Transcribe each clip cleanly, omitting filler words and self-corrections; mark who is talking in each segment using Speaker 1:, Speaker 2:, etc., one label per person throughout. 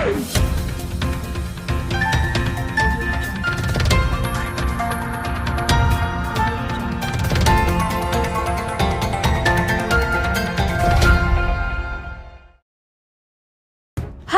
Speaker 1: हर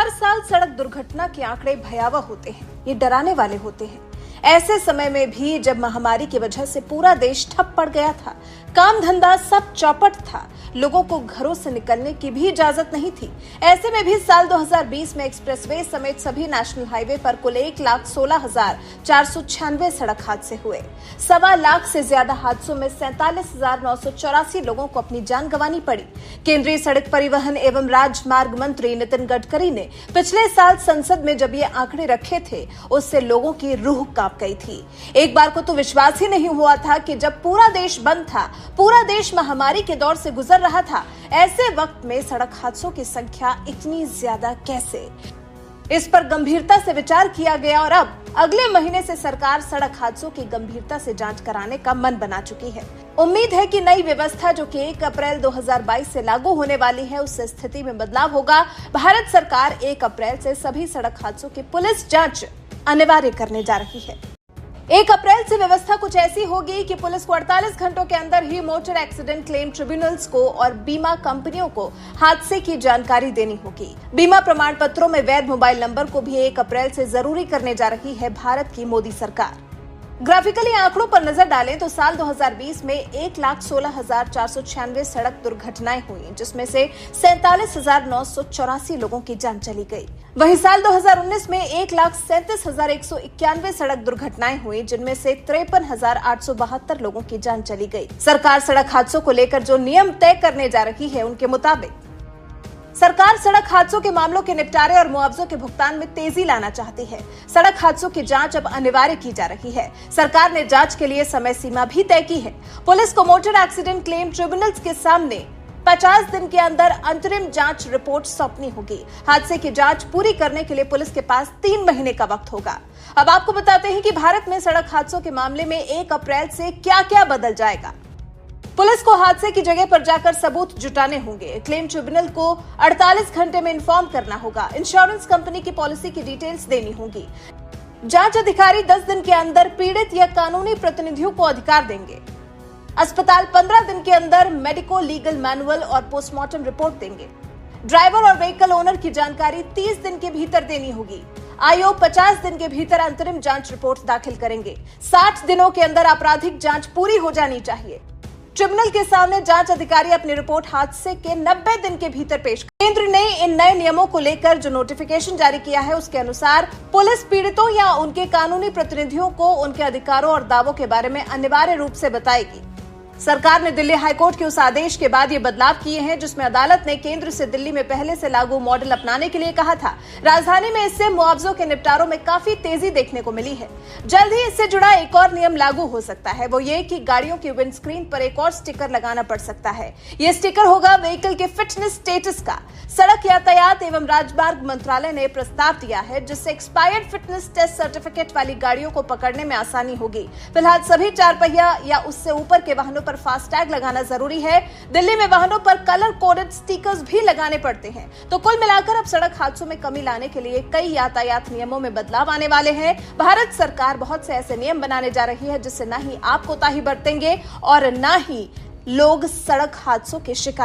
Speaker 1: साल सड़क दुर्घटना के आंकड़े भयावह होते हैं, ये डराने वाले होते हैं। ऐसे समय में भी जब महामारी की वजह से पूरा देश ठप पड़ गया था, काम धंधा सब चौपट था, लोगों को घरों से निकलने की भी इजाजत नहीं थी। ऐसे में भी साल 2020 में एक्सप्रेसवे समेत सभी नेशनल हाईवे पर कुल 1,16,496 सड़क हादसे हुए। 1.25 लाख से ज्यादा हादसों में 47,984 लोगों को अपनी जान गंवानी पड़ी। केंद्रीय सड़क परिवहन एवं राजमार्ग मंत्री नितिन गडकरी ने पिछले साल संसद में जब ये आंकड़े रखे थे, उससे लोगों की रूह कांप गई थी। एक बार को तो विश्वास ही नहीं हुआ था कि जब पूरा देश बंद था, पूरा देश महामारी के दौर से गुजर रहा था, ऐसे वक्त में सड़क हादसों की संख्या इतनी ज्यादा कैसे? इस पर गंभीरता से विचार किया गया और अब अगले महीने से सरकार सड़क हादसों की गंभीरता से जांच कराने का मन बना चुकी है। उम्मीद है कि नई व्यवस्था जो कि 1 अप्रैल 2022 से लागू होने वाली है, उससे स्थिति में बदलाव होगा। भारत सरकार 1 अप्रैल से सभी सड़क हादसों की पुलिस जांच अनिवार्य करने जा रही है। 1 अप्रैल से व्यवस्था कुछ ऐसी होगी कि पुलिस को 48 घंटों के अंदर ही मोटर एक्सीडेंट क्लेम ट्रिब्यूनल्स को और बीमा कंपनियों को हादसे की जानकारी देनी होगी। बीमा प्रमाण पत्रों में वैध मोबाइल नंबर को भी 1 अप्रैल से जरूरी करने जा रही है भारत की मोदी सरकार। ग्राफिकली आंकड़ों पर नजर डालें तो साल 2020 में 1,16,496 सड़क दुर्घटनाएं हुई, जिसमें से 47,984 लोगों की जान चली गई। वहीं साल 2019 में 1,37,191 सड़क दुर्घटनाएं हुई, जिनमें से 53,872 लोगों की जान चली गई। सरकार सड़क हादसों को लेकर जो नियम तय करने जा रही है, उनके मुताबिक सरकार सड़क हादसों के मामलों के निपटारे और मुआवजों के भुगतान में तेजी लाना चाहती है। सड़क हादसों की जांच अब अनिवार्य की जा रही है। सरकार ने जांच के लिए समय सीमा भी तय की है। पुलिस को मोटर एक्सीडेंट क्लेम ट्रिब्यूनल्स के सामने 50 दिन के अंदर अंतरिम जांच रिपोर्ट सौंपनी होगी। हादसे की जांच पूरी करने के लिए पुलिस के पास 3 महीने का वक्त होगा। अब आपको बताते हैं कि भारत में सड़क हादसों के मामले में 1 अप्रैल से क्या क्या बदल जाएगा। पुलिस को हादसे की जगह पर जाकर सबूत जुटाने होंगे। क्लेम ट्रिब्यूनल को 48 घंटे में इन्फॉर्म करना होगा। इंश्योरेंस कंपनी की पॉलिसी की डिटेल्स देनी होगी। जांच अधिकारी 10 दिन के अंदर पीड़ित या कानूनी प्रतिनिधियों को अधिकार देंगे। अस्पताल 15 दिन के अंदर मेडिको लीगल मैनुअल और पोस्टमार्टम रिपोर्ट देंगे। ड्राइवर और व्हीकल ओनर की जानकारी 30 दिन के भीतर देनी होगी। आयोग 50 दिन के भीतर अंतरिम जांच रिपोर्ट दाखिल करेंगे। 60 दिनों के अंदर आपराधिक जांच पूरी हो जानी चाहिए। ट्रिब्यूनल के सामने जांच अधिकारी अपनी रिपोर्ट हादसे के 90 दिन के भीतर पेश करें। केंद्र ने इन नए नियमों को लेकर जो नोटिफिकेशन जारी किया है, उसके अनुसार पुलिस पीड़ितों या उनके कानूनी प्रतिनिधियों को उनके अधिकारों और दावों के बारे में अनिवार्य रूप से बताएगी। सरकार ने दिल्ली हाईकोर्ट के उस आदेश के बाद ये बदलाव किए हैं, जिसमें अदालत ने केंद्र से दिल्ली में पहले से लागू मॉडल अपनाने के लिए कहा था। राजधानी में इससे मुआवजों के निपटारों में काफी तेजी देखने को मिली है। जल्द ही इससे जुड़ा एक और नियम लागू हो सकता है, वो ये कि गाड़ियों की विंडस्क्रीन पर एक और स्टिकर लगाना पड़ सकता है। ये स्टिकर होगा व्हीकल के फिटनेस स्टेटस का। सड़क यातायात एवं राजमार्ग मंत्रालय ने प्रस्ताव दिया है, जिससे एक्सपायर्ड फिटनेस टेस्ट सर्टिफिकेट वाली गाड़ियों को पकड़ने में आसानी होगी। फिलहाल सभी 4 पहिया या उससे ऊपर के वाहनों पर फास्टैग लगाना जरूरी है। दिल्ली में वाहनों पर कलर कोडेड स्टिकर्स भी लगाने पड़ते हैं। तो कुल मिलाकर अब सड़क हादसों में कमी लाने के लिए कई यातायात नियमों में बदलाव आने वाले हैं। भारत सरकार बहुत से ऐसे नियम बनाने जा रही है, जिससे ना ही आप कोताही बरतेंगे और ना ही लोग सड़क हादसों के शिकार